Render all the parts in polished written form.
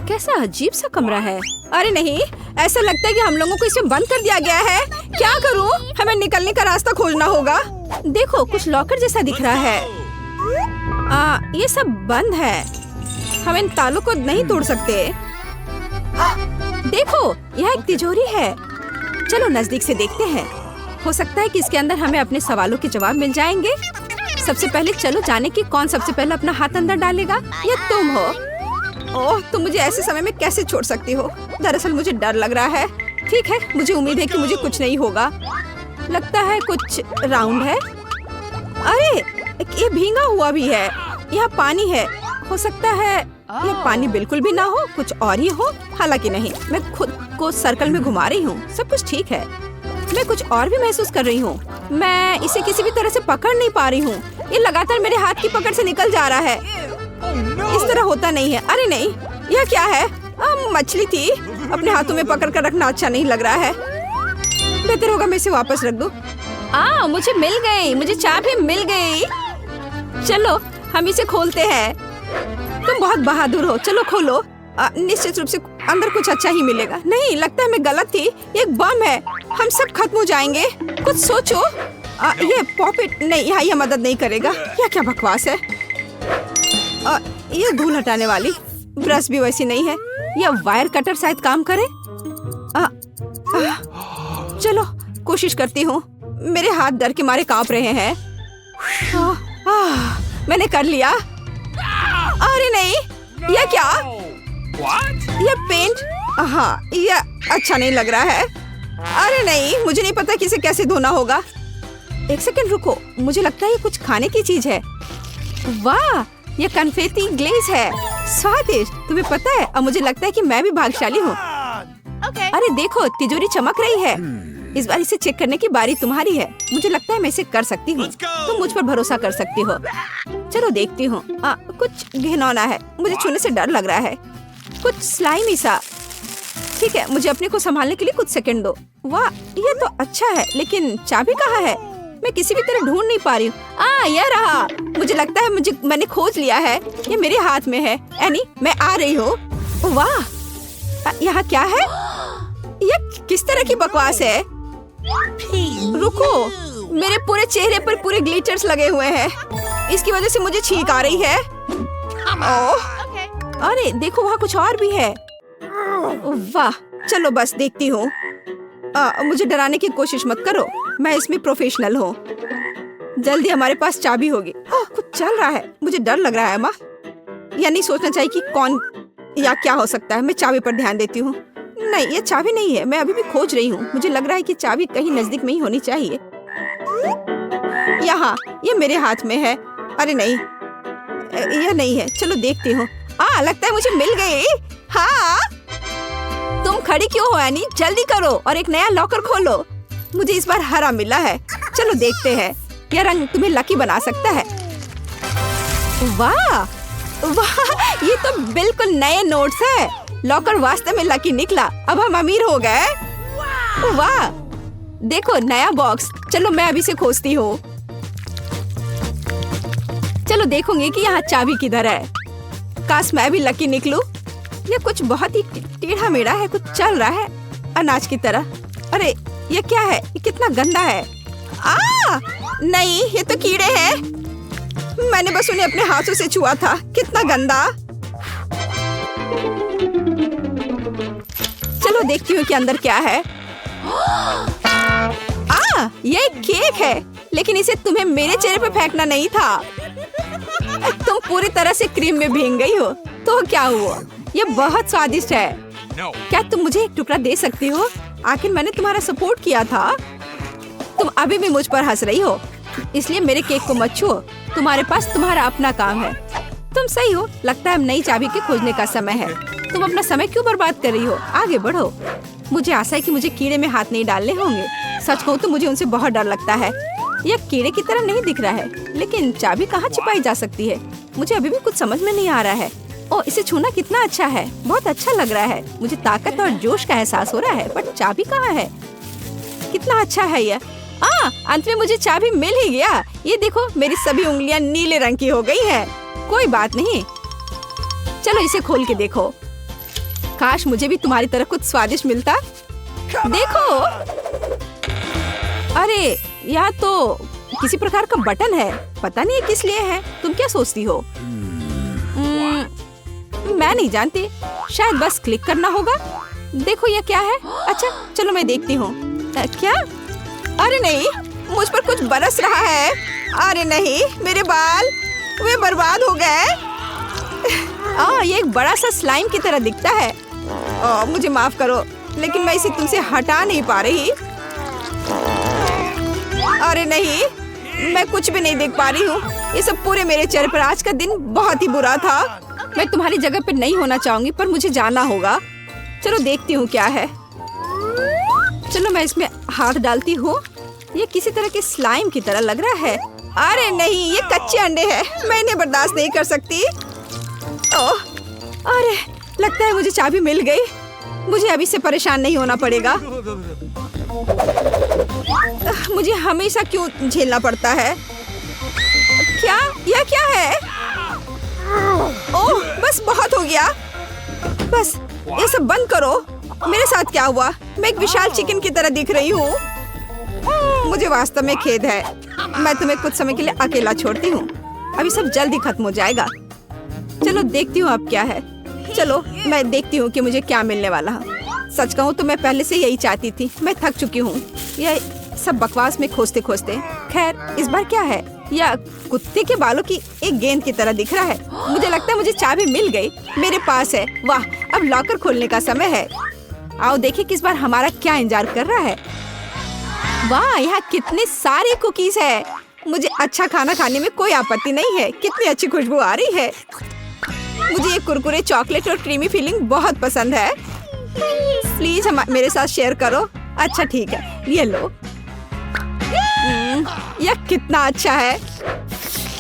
कैसा अजीब सा कमरा है। अरे नहीं, ऐसा लगता है कि हम लोगों को इसमें बंद कर दिया गया है। क्या करूं? हमें निकलने का रास्ता खोजना होगा। देखो, कुछ लॉकर जैसा दिख रहा है। ये सब बंद है। हम इन तालों को नहीं तोड़ सकते। देखो, यह एक तिजोरी है। चलो नजदीक से देखते हैं। हो सकता है कि इसके अंदर हमें अपने सवालों के जवाब मिल जाएंगे। सबसे पहले चलो जाने की कौन सबसे पहले अपना हाथ अंदर डालेगा। या तुम हो। ओह, तुम मुझे ऐसे समय में कैसे छोड़ सकती हो? दरअसल मुझे डर लग रहा है। ठीक है, मुझे उम्मीद है कि मुझे कुछ नहीं होगा। लगता है कुछ राउंड है। अरे, ये भींगा हुआ भी है। यहाँ पानी है। हो सकता है ये पानी बिल्कुल भी ना हो, कुछ और ही हो। हालांकि नहीं, मैं खुद को सर्कल में घुमा रही हूँ। सब कुछ ठीक है। मैं कुछ और भी महसूस कर रही हूँ। मैं इसे किसी भी तरह से पकड़ नहीं पा रही हूँ। ये लगातार मेरे हाथ की पकड़ से निकल जा रहा है। इस तरह होता नहीं है। अरे नहीं, यह क्या है? मछली थी। अपने हाथों में पकड़ कर रखना अच्छा नहीं लग रहा है। बेहतर होगा मैं इसे वापस रख दूं। मुझे मिल गई। मुझे चाबी मिल गई। चलो हम इसे खोलते हैं। तुम बहुत बहादुर हो। चलो खोलो। निश्चित रूप से अंदर कुछ अच्छा ही मिलेगा। नहीं, लगता है मैं गलत थी। एक बम है। हम सब खत्म हो जाएंगे। कुछ सोचो। ये पॉकेट नहीं, यहाँ यह मदद नहीं करेगा। यह क्या बकवास है? ये धूल हटाने वाली ब्रश भी वैसी नहीं है। यह वायर कटर शायद काम करे। चलो कोशिश करती हूँ। मेरे हाथ डर के मारे कांप रहे हैं। मैंने कर लिया। अरे नहीं, यह क्या? यह पेंट। हाँ, यह अच्छा नहीं लग रहा है। अरे नहीं, मुझे नहीं पता कि इसे कैसे धोना होगा। एक सेकंड रुको, मुझे लगता है ये कुछ खाने की चीज है। वाह, ये कन्फेटी ग्लेज है। स्वादिष्ट। तुम्हें पता है, अब मुझे लगता है कि मैं भी भाग्यशाली हूँ। अरे देखो, तिजोरी चमक रही है। इस बार इसे चेक करने की बारी तुम्हारी है। मुझे लगता है मैं इसे कर सकती हूँ। तुम मुझ पर भरोसा कर सकती हो। चलो देखती हूँ। कुछ घिनौना है। मुझे छूने से डर लग रहा है। कुछ स्लाइमी सा। ठीक है, मुझे अपने को संभालने के लिए कुछ सेकंड दो। वाह, ये तो अच्छा है, लेकिन चाबी कहाँ है? मैं किसी भी तरह ढूंढ नहीं पा रही हूँ। यह रहा। मुझे लगता है मैंने खोज लिया है। ये मेरे हाथ में है। एनी, मैं आ रही हूँ। वाह, यहाँ क्या है? यह किस तरह की बकवास है? रुको, मेरे पूरे चेहरे पर पूरे ग्लिटर्स लगे हुए हैं। इसकी वजह से मुझे छींक आ रही है। ओह, अरे देखो, वहाँ कुछ और भी है। वाह, चलो बस देखती हूँ। मुझे डराने की कोशिश मत करो। मैं इसमें प्रोफेशनल हूँ। जल्दी हमारे पास चाबी होगी। कुछ चल रहा है। मुझे डर लग रहा है माँ। या नहीं सोचना चाहिए कि कौन या क्या हो सकता है। मैं चाबी पर ध्यान देती हूँ। नहीं, ये चाबी नहीं है। मैं अभी भी खोज रही हूँ। मुझे लग रहा है कि चाबी कहीं नजदीक में ही होनी चाहिए। यहाँ, ये मेरे हाथ में है। अरे नहीं, यह नहीं है। चलो देखती हूँ। लगता है मुझे मिल गई। हाँ, तुम खड़ी क्यों हो एनी? जल्दी करो और एक नया लॉकर खोलो। मुझे इस बार हरा मिला है। चलो देखते हैं। यह रंग तुम्हें लकी बना सकता है। वाह वाह, ये तो बिल्कुल नए नोट्स है। लॉकर वास्तव में लकी निकला। अब हम अमीर हो गए। वाह, देखो नया बॉक्स। चलो मैं अभी से खोजती हूँ। चलो देखूंगी कि यहाँ चाबी किधर है। काश मैं भी लकी निकलूं। ये कुछ बहुत ही टेढ़ा मेढ़ा है। कुछ चल रहा है अनाज की तरह। अरे ये क्या है? ये कितना गंदा है। नहीं, ये तो कीड़े हैं। मैंने बस उन्हें अपने हाथों से छुआ था। कितना गंदा। चलो देखती हूँ कि अंदर क्या है। ये एक केक है, लेकिन इसे तुम्हें मेरे चेहरे पे फेंकना नहीं था। तुम पूरी तरह से क्रीम में भीग गई हो। तो क्या हुआ? ये बहुत स्वादिष्ट है। क्या तुम मुझे एक टुकड़ा दे सकती हो? आखिर मैंने तुम्हारा सपोर्ट किया था। तुम अभी भी मुझ पर हंस रही हो, इसलिए मेरे केक को मत छुओ। तुम्हारे पास तुम्हारा अपना काम है। तुम सही हो। लगता है अब नई चाबी के खोजने का समय है। तुम अपना समय क्यों बर्बाद कर रही हो? आगे बढ़ो। मुझे आशा है कि मुझे कीड़े में हाथ नहीं डालने होंगे। सच कहूँ तो मुझे उनसे बहुत डर लगता है। यह कीड़े की तरह नहीं दिख रहा है, लेकिन चाबी कहाँ छिपाई जा सकती है? मुझे अभी भी कुछ समझ में नहीं आ रहा है। इसे छूना कितना अच्छा है। बहुत अच्छा लग रहा है। मुझे ताकत और जोश का एहसास हो रहा है। बट चाबी कहाँ है? कितना अच्छा है यह। अंत में मुझे चाबी मिल ही गया। ये देखो, मेरी सभी उंगलियां नीले रंग की हो गई हैं। कोई बात नहीं, चलो इसे खोल के देखो। काश मुझे भी तुम्हारी तरह कुछ स्वादिष्ट मिलता। देखो, अरे यहाँ तो किसी प्रकार का बटन है, पता नहीं ये किस लिए है। तुम क्या सोचती हो? मैं नहीं जानती, शायद बस क्लिक करना होगा। देखो ये क्या है। अच्छा चलो मैं देखती हूँ। क्या? अरे नहीं, मुझ पर कुछ बरस रहा है। अरे नहीं, मेरे बाल वे बर्बाद हो गए। ये एक बड़ा सा स्लाइम की तरह दिखता है। मुझे माफ करो, लेकिन मैं इसे तुमसे हटा नहीं पा रही। अरे नहीं, मैं कुछ भी नहीं देख पा रही हूँ। ये सब पूरे मेरे चेहरे पर। आज का दिन बहुत ही बुरा था। मैं तुम्हारी जगह पर नहीं होना चाहूंगी, पर मुझे जाना होगा। चलो देखती हूँ क्या है। चलो मैं इसमें हाथ डालती हूँ। ये किसी तरह के स्लाइम की तरह लग रहा है। अरे नहीं, ये कच्चे अंडे हैं। मैं इन्हें बर्दाश्त नहीं कर सकती। ओह, अरे लगता है मुझे चाबी मिल गई। मुझे अभी से परेशान नहीं होना पड़ेगा। मुझे हमेशा क्यों झेलना पड़ता है? क्या? यह क्या है? ओह, बस बहुत हो गया। बस ये सब बंद करो। मेरे साथ क्या हुआ? मैं एक विशाल चिकन की तरह दिख रही हूँ। मुझे वास्तव में खेद है। मैं तुम्हें कुछ समय के लिए अकेला छोड़ती हूँ। अभी सब जल्दी खत्म हो जाएगा। चलो देखती हूँ अब क्या है। चलो मैं देखती हूँ कि मुझे क्या मिलने वाला है। सच कहूँ तो मैं पहले से यही चाहती थी। मैं थक चुकी हूँ यह सब बकवास में खोजते खोजते। खैर इस बार क्या है? यह कुत्ते के बालों की एक गेंद की तरह दिख रहा है। मुझे लगता है मुझे चाबी मिल गई। मेरे पास है। वाह, अब लॉकर खोलने का समय है। आओ देखिए किस बार हमारा क्या इंतजार कर रहा है। वाह, यहाँ कितने सारे कुकीज है। मुझे अच्छा खाना खाने में कोई आपत्ति नहीं है। कितनी अच्छी खुशबू आ रही है। मुझे ये कुरकुरे चॉकलेट और क्रीमी फीलिंग बहुत पसंद है। प्लीज मेरे साथ शेयर करो। अच्छा ठीक है, ये लो। यह कितना अच्छा है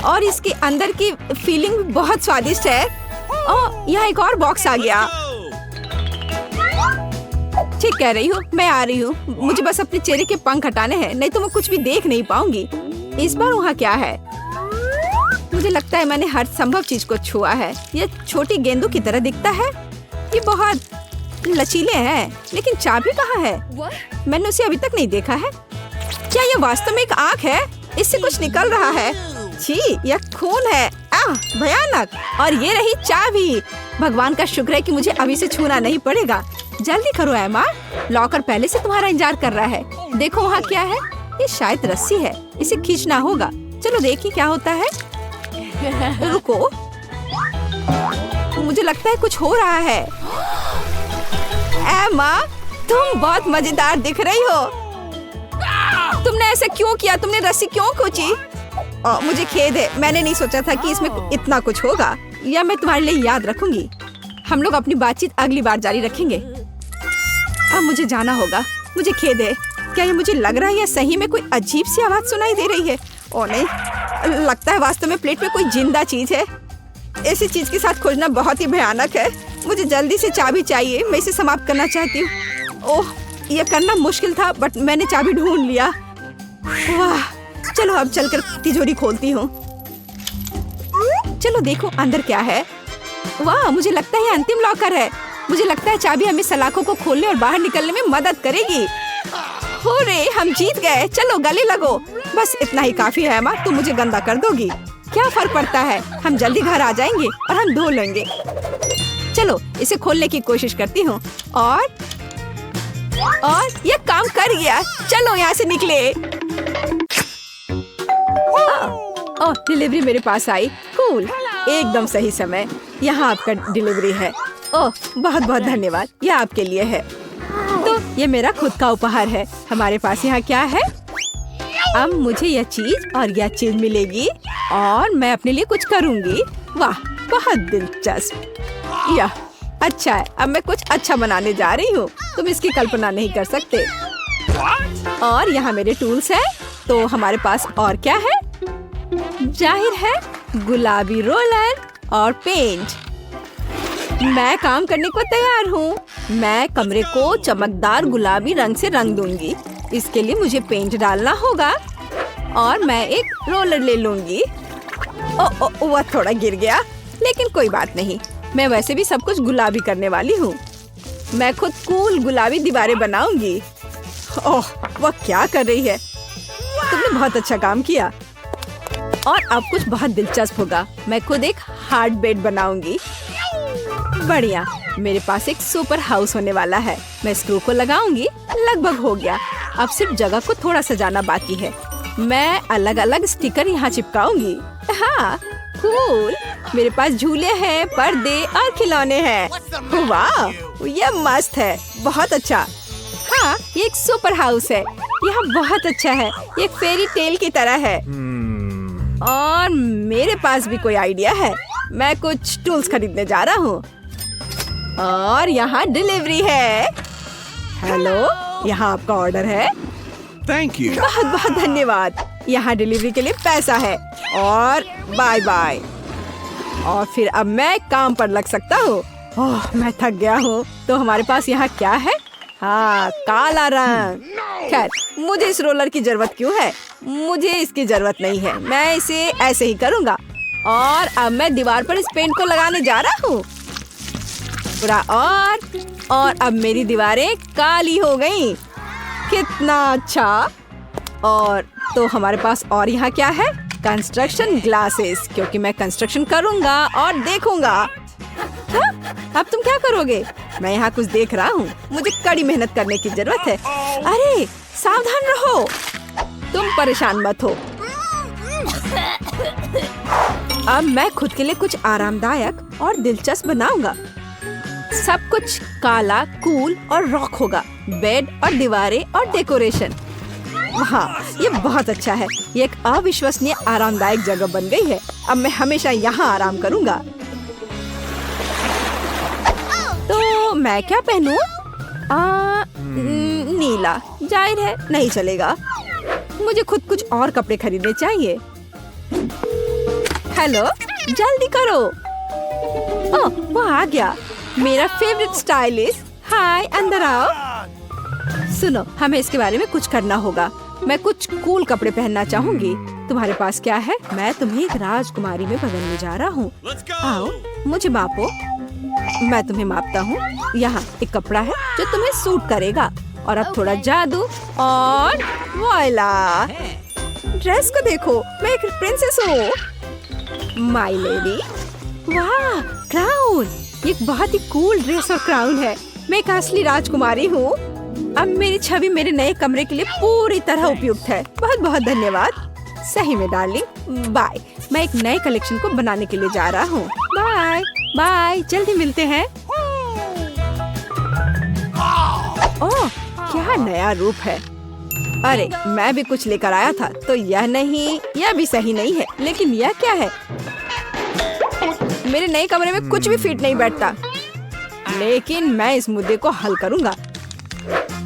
और इसके अंदर की फीलिंग भी बहुत स्वादिष्ट है। ओह, यहाँ एक और बॉक्स आ गया। ठीक कह रही हूँ, मैं आ रही हूँ। मुझे बस अपने चेहरे के पंख हटाने हैं, नहीं तो मैं कुछ भी देख नहीं पाऊंगी। इस बार वहाँ क्या है? मुझे लगता है मैंने हर संभव चीज को छुआ है। ये छोटी गेंदों की तरह दिखता है। ये बहुत लचीले हैं, लेकिन चाबी कहाँ है? मैंने उसे अभी तक नहीं देखा है। क्या ये वास्तव में एक आँख है? इससे कुछ निकल रहा है। छी, यह खून है। भयानक। और ये रही चाबी। भगवान का शुक्र है कि मुझे अभी से छूना नहीं पड़ेगा। जल्दी करो एमा, लॉकर पहले से तुम्हारा इंतजार कर रहा है। देखो वहाँ क्या है? ये शायद रस्सी है, इसे खींचना होगा। चलो देखिए क्या होता है। रुको, मुझे लगता है कुछ हो रहा है। एमा, तुम बहुत मजेदार दिख रही हो। तुमने ऐसा क्यों किया? तुमने रस्सी क्यों खींची? मुझे खेद है, मैंने नहीं सोचा था कि इसमें इतना कुछ होगा। या मैं तुम्हारे लिए याद रखूंगी। हम लोग अपनी बातचीत अगली बार जारी रखेंगे। अब मुझे जाना होगा। मुझे खेद है। क्या ये मुझे लग रहा है या सही में कोई अजीब सी आवाज सुनाई दे रही है? ओ नहीं, लगता है वास्तव में प्लेट में कोई जिंदा चीज है। ऐसी चीज के साथ खोजना बहुत ही भयानक है। मुझे जल्दी से चाबी चाहिए। मैं इसे समाप्त करना चाहती हूँ। ओह, यह करना मुश्किल था, बट मैंने चाबी ढूंढ लिया। वाह, चलो अब चलकर तिजोरी खोलती हूँ। चलो देखो अंदर क्या है। वाह, मुझे लगता है ये अंतिम लॉकर है। मुझे लगता है चाबी हमें सलाखों को खोलने और बाहर निकलने में मदद करेगी। हो रे, हम जीत गए। चलो गले लगो। बस इतना ही काफी है माँ, तुम मुझे गंदा कर दोगी। क्या फर्क पड़ता है, हम जल्दी घर आ जाएंगे और हम धो लेंगे। चलो इसे खोलने की कोशिश करती हूँ। और ये काम कर गया। चलो यहाँ से निकले। ओह, डिलीवरी मेरे पास आई। कूल, एकदम सही समय। यहाँ आपका डिलीवरी है। ओह, बहुत बहुत धन्यवाद। यह आपके लिए है। तो ये मेरा खुद का उपहार है। हमारे पास यहाँ क्या है? अब मुझे यह चीज और यह चीज मिलेगी और मैं अपने लिए कुछ करूँगी। वाह, बहुत दिलचस्प। यह अच्छा है। अब मैं कुछ अच्छा बनाने जा रही हूँ। तुम इसकी कल्पना नहीं कर सकते। और यहाँ मेरे टूल्स हैं। तो हमारे पास और क्या है? जाहिर है गुलाबी रोलर और पेंट। मैं काम करने को तैयार हूँ। मैं कमरे को चमकदार गुलाबी रंग से रंग दूंगी। इसके लिए मुझे पेंट डालना होगा और मैं एक रोलर ले लूंगी। वह थोड़ा गिर गया, लेकिन कोई बात नहीं। मैं वैसे भी सब कुछ गुलाबी करने वाली हूँ। मैं खुद कूल गुलाबी दीवारें बनाऊंगी। ओह, वह क्या कर रही है? तुमने बहुत अच्छा काम किया। और अब कुछ बहुत दिलचस्प होगा। मैं खुद एक हार्ड बेड बनाऊंगी। बढ़िया, मेरे पास एक सुपर हाउस होने वाला है। मैं स्क्रू को लगाऊंगी। लगभग हो गया। अब सिर्फ जगह को थोड़ा सजाना बाकी है। मैं अलग अलग स्टिकर यहाँ चिपकाऊंगी। हाँ, कूल। मेरे पास झूले हैं, पर्दे और खिलौने हैं। वाह, ये मस्त है। बहुत अच्छा। हाँ, ये एक सुपर हाउस है। यहाँ बहुत अच्छा है। ये एक फेरी टेल की तरह है। और मेरे पास भी कोई आइडिया है। मैं कुछ टूल्स खरीदने जा रहा हूँ। और यहाँ डिलीवरी है। हेलो, यहाँ आपका ऑर्डर है। Thank you. बहुत बहुत धन्यवाद। यहाँ डिलीवरी के लिए पैसा है। और बाय बाय। और फिर अब मैं काम पर लग सकता हूँ। ओह, मैं थक गया हूँ। तो हमारे पास यहाँ क्या है? हाँ, काला रंग। खैर, मुझे इस रोलर की जरूरत क्यों है? मुझे इसकी जरूरत नहीं है। मैं इसे ऐसे ही करूँगा। और अब मैं दीवार पर इस पेंट को लगाने जा रहा हूँ। पूरा और अब मेरी दीवारें काली हो गईं। कितना अच्छा। और तो हमारे पास और यहाँ क्या है? कंस्ट्रक्शन ग्लासेस, क्योंकि मैं कंस्ट्रक्शन करूँगा और देखूंगा। हाँ? अब तुम क्या करोगे? मैं यहाँ कुछ देख रहा हूँ। मुझे कड़ी मेहनत करने की जरूरत है। अरे, सावधान रहो। तुम परेशान मत हो। अब मैं खुद के लिए कुछ आरामदायक और दिलचस्प बनाऊंगा। सब कुछ काला, कूल और रॉक होगा। बेड और दीवारें और डेकोरेशन। हाँ, ये बहुत अच्छा है। ये एक अविश्वसनीय आरामदायक जगह बन गई है। अब मैं हमेशा यहाँ आराम करूँगा। तो मैं क्या पहनूं? नीला। जाहिर है नहीं चलेगा। मुझे खुद कुछ और कपड़े खरीदने चाहिए। हेलो, जल्दी करो। ओह, वो आ गया। मेरा फेवरेट स्टाइलिस्ट। हाय, अंदर आओ। सुनो, हमें इसके बारे में कुछ करना होगा। मैं कुछ कूल कपड़े पहनना चाहूंगी। तुम्हारे पास क्या है? मैं तुम्हें एक राजकुमारी में बदलने जा रहा हूँ। आओ, मुझे मापो। मैं तुम्हें मापता हूँ। यहाँ एक कपड़ा है जो तुम्हें सूट करेगा। और अब थोड़ा जादू और वॉइला। ड्रेस को देखो, मैं एक प्रिंसेस हूँ। My lady. वाह, क्राउन। ये बहुत ही कूल ड्रेस और क्राउन है। मैं एक असली राजकुमारी हूँ। अब मेरी छवि मेरे नए कमरे के लिए पूरी तरह उपयुक्त है। बहुत बहुत धन्यवाद। सही में डार्लिंग। बाय। मैं एक नए कलेक्शन को बनाने के लिए जा रहा हूँ। बाय बाय, जल्दी मिलते हैं। ओह, क्या नया रूप है। अरे, मैं भी कुछ लेकर आया था। तो यह नहीं, यह भी सही नहीं है। लेकिन यह क्या है? मेरे नए कमरे में कुछ भी फिट नहीं बैठता। लेकिन मैं इस मुद्दे को हल करूंगा।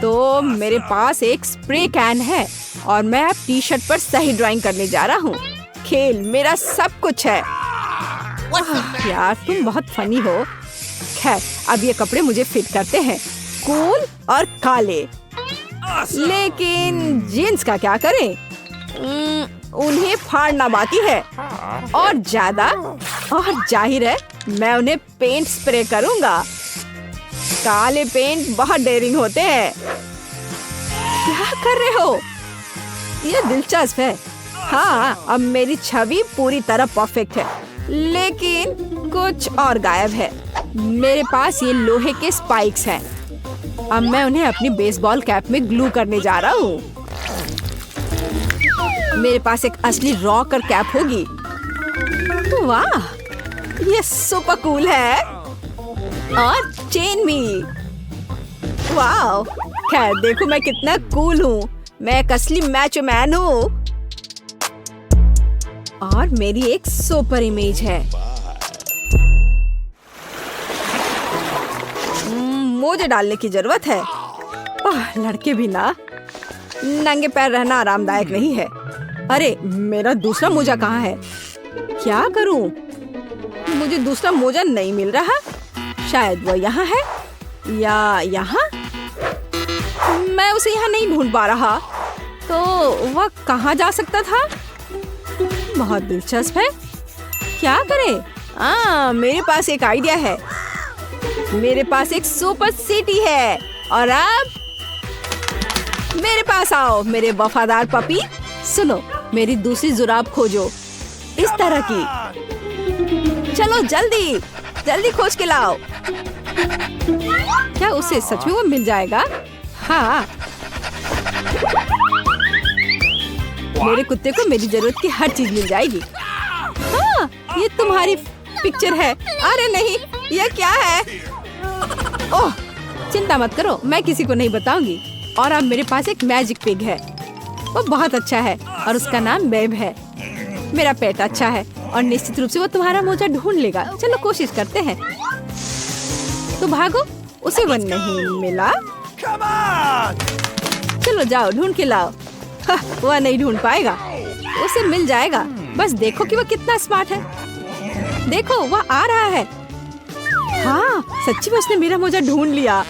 तो मेरे पास एक स्प्रे कैन है और मैं अब टी शर्ट पर सही ड्राइंग करने जा रहा हूँ। खेल मेरा सब कुछ है। यार, तुम बहुत फनी हो। खैर, अब ये कपड़े मुझे फिट करते हैं। कूल और काले। लेकिन जीन्स का क्या करें? उन्हें फाड़ना बाकी है। और ज्यादा। और जाहिर है मैं उन्हें पेंट स्प्रे करूंगा। काले पेंट बहुत डेयरिंग होते हैं। क्या कर रहे हो? ये दिलचस्प है। हाँ, अब मेरी छवि पूरी तरह परफेक्ट है। लेकिन कुछ और गायब है। मेरे पास ये लोहे के स्पाइक्स हैं। अब मैं उन्हें अपनी बेसबॉल कैप में ग्लू करने जा रहा हूँ। मेरे पास एक असली रॉकर कैप होगी। वाह, ये सुपर कूल है। और चेन भी। वाह, खैर देखो मैं कितना कूल हूँ। मैं एक असली मैचो मैन हूँ। और मेरी एक सुपर इमेज है। मोजे डालने की जरूरत है। लड़के भी ना, नंगे पैर रहना आरामदायक नहीं है। अरे, मेरा दूसरा मोजा कहाँ है? क्या करूं? मुझे दूसरा मोजा नहीं मिल रहा। शायद वो यहाँ है या यहाँ। मैं उसे यहाँ नहीं ढूंढ पा रहा। तो वह कहाँ जा सकता था? बहुत दिलचस्प है। क्या करें? मेरे पास एक आइडिया है। मेरे पास एक सुपर सिटी है और अब मेरे पास आओ मेरे वफादार पपी। सुनो, मेरी दूसरी जुराब खोजो, इस तरह की। चलो जल्दी जल्दी खोज के लाओ। क्या उसे सच में वो मिल जाएगा? हाँ, मेरे कुत्ते को मेरी जरूरत की हर चीज मिल जाएगी। हाँ, ये तुम्हारी पिक्चर है। अरे नहीं, ये क्या है? ओह, चिंता मत करो, मैं किसी को नहीं बताऊंगी। और अब मेरे पास एक मैजिक पिग है, वो बहुत अच्छा है और उसका नाम बेब है। मेरा पेट अच्छा है और निश्चित रूप से वो तुम्हारा मोजा ढूंढ लेगा। चलो कोशिश करते हैं। तो भागो, उसे वो नहीं मिला। चलो जाओ ढूंढ के लाओ। वह नहीं ढूंढ पाएगा, उसे मिल जाएगा। बस देखो कि वह कितना स्मार्ट है। देखो, वह आ रहा है। हाँ, सच्ची में उसने मेरा मोजा ढूंढ लिया।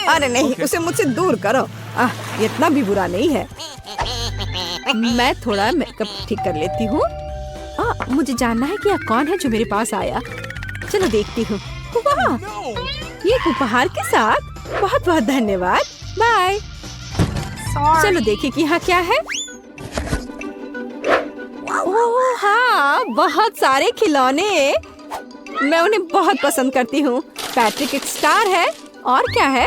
अरे नहीं, उसे मुझसे दूर करो। इतना भी बुरा नहीं है। मैं थोड़ा मेकअप ठीक कर लेती हूँ। मुझे जानना है कि यह कौन है जो मेरे पास आया। चलो देखती हूँ। वाह, ये उपहार के साथ बहुत बहुत धन्यवाद। बाय। चलो देखिए कि यहाँ क्या है। ओह हाँ, बहुत सारे खिलौने। मैं उन्हें बहुत पसंद करती हूँ। पैट्रिक एक स्टार है। और क्या है?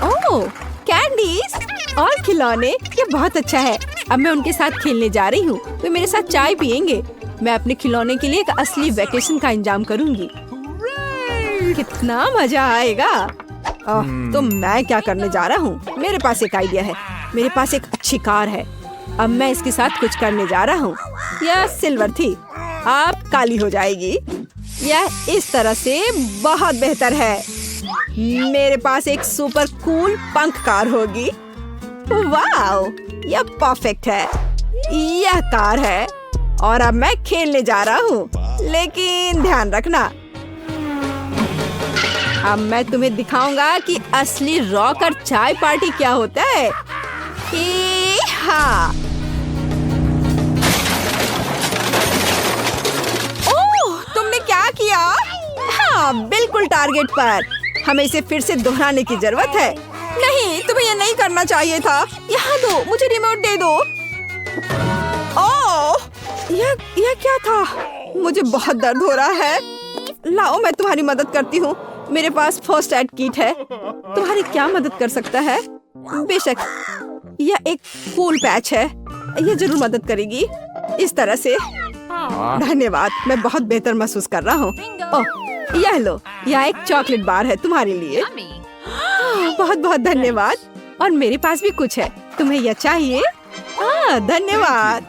ओह, कैंडीज और खिलौने। ये बहुत अच्छा है। अब मैं उनके साथ खेलने जा रही हूँ। वे मेरे साथ चाय पियेंगे। मैं अपने खिलौने के लिए एक असली वेकेशन का इंतजाम करूँगी। कितना मजा आएगा। तो मैं क्या करने जा रहा हूँ? मेरे पास एक आइडिया है। मेरे पास एक अच्छी कार है। अब मैं इसके साथ कुछ करने जा रहा हूँ। यह सिल्वर थी, अब काली हो जाएगी। यह इस तरह से बहुत बेहतर है। मेरे पास एक सुपर कूल पंख कार होगी। वाओ, यह परफेक्ट है। यह कार है और अब मैं खेलने जा रहा हूँ। लेकिन ध्यान रखना, अब मैं तुम्हें दिखाऊंगा कि असली रॉकर चाय पार्टी क्या होता है। हाँ, ओह, तुमने क्या किया? हाँ, बिल्कुल टारगेट पर। हमें इसे फिर से दोहराने की जरूरत है। नहीं, तुम्हें ये नहीं करना चाहिए था। यहाँ दो, मुझे रिमोट दे दो। ओह, यह क्या था? मुझे बहुत दर्द हो रहा है। लाओ, मैं तुम्हारी मदद करती हूँ। मेरे पास फर्स्ट एड किट है। तुम्हारी क्या मदद कर सकता है? बेशक, यह एक कूल पैच है। यह जरूर मदद करेगी। इस तरह से। धन्यवाद, मैं बहुत बेहतर महसूस कर रहा हूँ। ओह, यह लो, यह एक चॉकलेट बार है तुम्हारे लिए। बहुत बहुत धन्यवाद। और मेरे पास भी कुछ है। तुम्हें यह चाहिए? धन्यवाद।